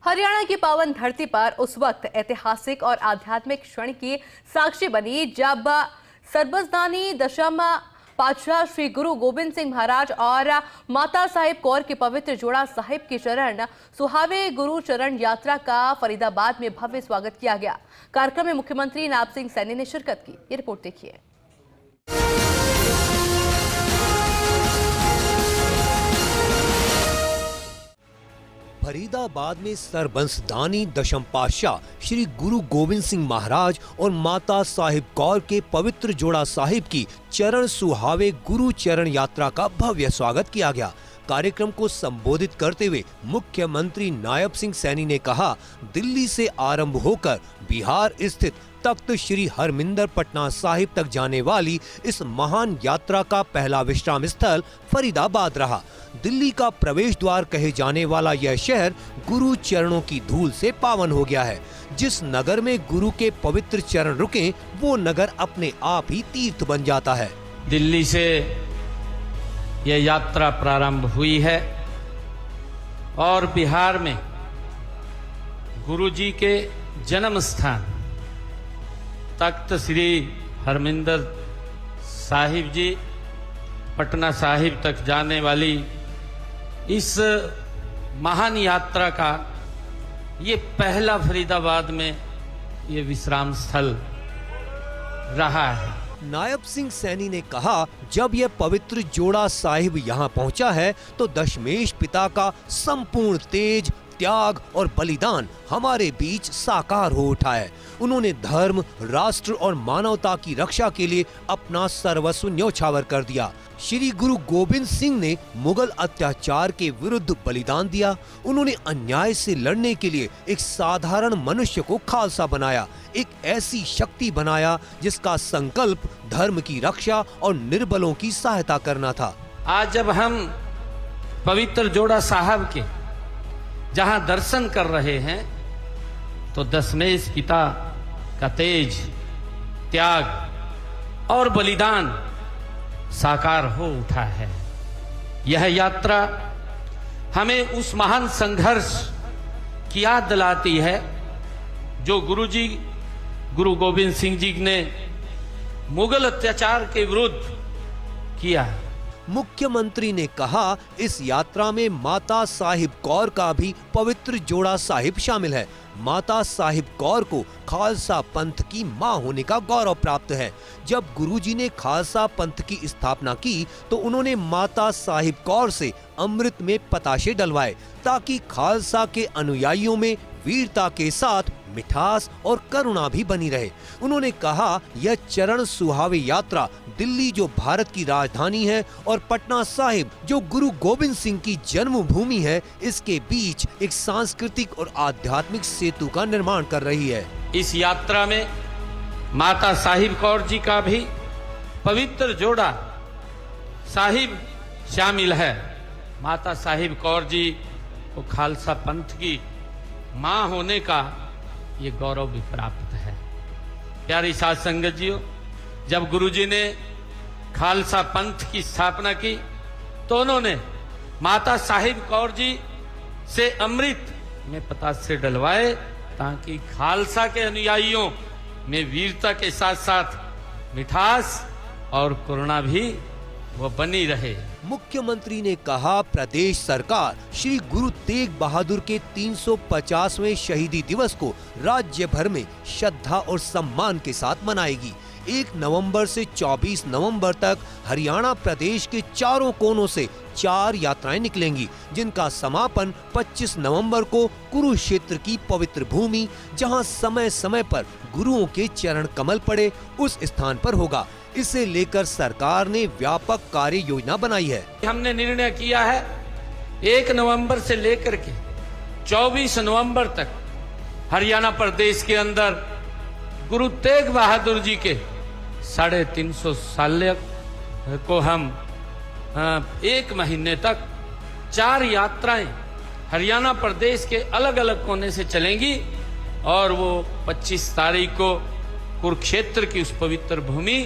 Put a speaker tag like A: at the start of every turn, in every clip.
A: हरियाणा की पावन धरती पर उस वक्त ऐतिहासिक और आध्यात्मिक क्षण की साक्षी बनी जब सरबजदानी दशम पातशाह श्री गुरु गोबिंद सिंह महाराज और माता साहिब कौर के पवित्र जोड़ा साहिब की चरण सुहावे गुरु चरण यात्रा का फरीदाबाद में भव्य स्वागत किया गया। कार्यक्रम में मुख्यमंत्री नायब सिंह सैनी ने शिरकत की। ये रिपोर्ट देखिए।
B: फरीदाबाद में सरबंसदानी दशम पातशाह श्री गुरु गोबिंद सिंह महाराज और माता साहिब कौर के पवित्र जोड़ा साहिब की चरण सुहावे गुरु चरण यात्रा का भव्य स्वागत किया गया। कार्यक्रम को संबोधित करते हुए मुख्यमंत्री नायब सिंह सैनी ने कहा, दिल्ली से आरंभ होकर बिहार स्थित तख्त श्री हरमिंदर पटना साहिब तक जाने वाली इस महान यात्रा का पहला विश्राम स्थल फरीदाबाद रहा। दिल्ली का प्रवेश द्वार कहे जाने वाला यह शहर गुरु चरणों की धूल से पावन हो गया है। जिस नगर में गुरु के पवित्र चरण रुके वो नगर अपने आप ही तीर्थ बन जाता है।
C: दिल्ली से यह यात्रा प्रारंभ हुई है और बिहार में गुरु जी के जन्म स्थान तख्त श्री हरमिंदर साहिब जी पटना साहिब तक जाने वाली इस महान यात्रा का ये पहला फरीदाबाद में ये विश्राम स्थल रहा है।
B: नायब सिंह सैनी ने कहा, जब यह पवित्र जोड़ा साहिब यहाँ पहुँचा है तो दशमेश पिता का संपूर्ण तेज, त्याग और बलिदान हमारे बीच साकार हो उठा है। उन्होंने धर्म, राष्ट्र और मानवता की रक्षा के लिए अपना सर्वस्व न्यौछावर कर दिया। श्री गुरु गोबिंद सिंह ने मुगल अत्याचार के विरुद्ध बलिदान दिया। उन्होंने अन्याय से लड़ने के लिए एक साधारण मनुष्य को खालसा बनाया, एक ऐसी शक्ति बनाया जिसका संकल्प धर्म की रक्षा और निर्बलों की सहायता करना था।
C: आज जब हम पवित्र जोड़ा साहब के जहां दर्शन कर रहे हैं तो दशमेश पिता का तेज, त्याग और बलिदान साकार हो उठा है। यह यात्रा हमें उस महान संघर्ष की याद दिलाती है जो गुरु गोबिंद सिंह जी ने मुगल अत्याचार के विरुद्ध किया।
B: मुख्यमंत्री ने कहा, इस यात्रा में माता साहिब कौर का भी पवित्र जोड़ा साहिब शामिल है। माता साहिब कौर को खालसा पंथ की मां होने का गौरव प्राप्त है। जब गुरुजी ने खालसा पंथ की स्थापना की तो उन्होंने माता साहिब कौर से अमृत में पताशे डलवाए ताकि खालसा के अनुयायियों में वीरता के साथ मिठास और करुणा भी बनी रहे। उन्होंने कहा, यह चरण सुहावे यात्रा दिल्ली जो भारत की राजधानी है और पटना साहिब जो गुरु गोबिंद सिंह की जन्मभूमि है, इसके बीच एक सांस्कृतिक और आध्यात्मिक सेतु का निर्माण कर रही है।
C: इस यात्रा में माता साहिब कौर जी का भी पवित्र जोड़ा साहिब शामिल है। माता साहिब कौर जी को खालसा पंथ की मां होने का ये गौरव भी प्राप्त है। प्यारी साध संगत जियो, जब गुरुजी ने खालसा पंथ की स्थापना की तो उन्होंने माता साहिब कौर जी से अमृत में पतासे डलवाए ताकि खालसा के अनुयायियों में वीरता के साथ साथ मिठास और करुणा भी वो बनी रहे।
B: मुख्यमंत्री ने कहा, प्रदेश सरकार श्री गुरु तेग बहादुर के 350वें शहीदी दिवस को राज्य भर में श्रद्धा और सम्मान के साथ मनाएगी। 1 नवंबर से 24 नवंबर तक हरियाणा प्रदेश के चारों कोनों से 4 यात्राएं निकलेंगी, जिनका समापन 25 नवंबर को कुरुक्षेत्र की पवित्र भूमि जहां समय समय पर गुरुओं के चरण कमल पड़े उस स्थान पर होगा। इसे लेकर सरकार ने व्यापक कार्य योजना बनाई है।
C: हमने निर्णय किया है 1 नवंबर से लेकर के 24 नवंबर तक हरियाणा प्रदेश के अंदर गुरु तेग बहादुर जी के 350 साल को हम 1 महीने तक 4 यात्राएं हरियाणा प्रदेश के अलग अलग कोने से चलेंगी और वो 25 तारीख को कुरुक्षेत्र की उस पवित्र भूमि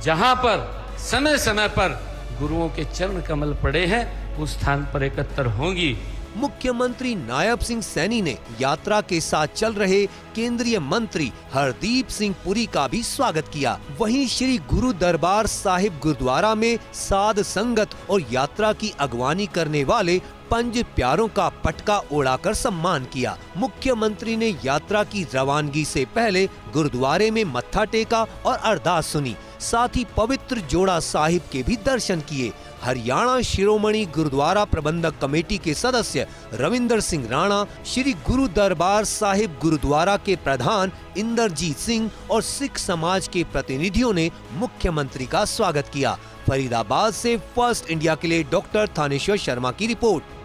C: जहां पर समय समय पर गुरुओं के चरण कमल पड़े हैं उस स्थान पर एकत्र होंगी।
B: मुख्यमंत्री नायब सिंह सैनी ने यात्रा के साथ चल रहे केंद्रीय मंत्री हरदीप सिंह पुरी का भी स्वागत किया। वहीं श्री गुरु दरबार साहिब गुरुद्वारा में साध संगत और यात्रा की अगवानी करने वाले पंज प्यारों का पटका ओढ़ाकर सम्मान किया। मुख्यमंत्री ने यात्रा की रवानगी से पहले गुरुद्वारे में मत्था टेका और अरदास सुनी। साथ ही पवित्र जोड़ा साहिब के भी दर्शन किए। हरियाणा शिरोमणि गुरुद्वारा प्रबंधक कमेटी के सदस्य रविंदर सिंह राणा, श्री गुरु दरबार साहिब गुरुद्वारा के प्रधान इंद्रजीत सिंह और सिख समाज के प्रतिनिधियों ने मुख्यमंत्री का स्वागत किया। फरीदाबाद से फर्स्ट इंडिया के लिए डॉक्टर थानेश्वर शर्मा की रिपोर्ट।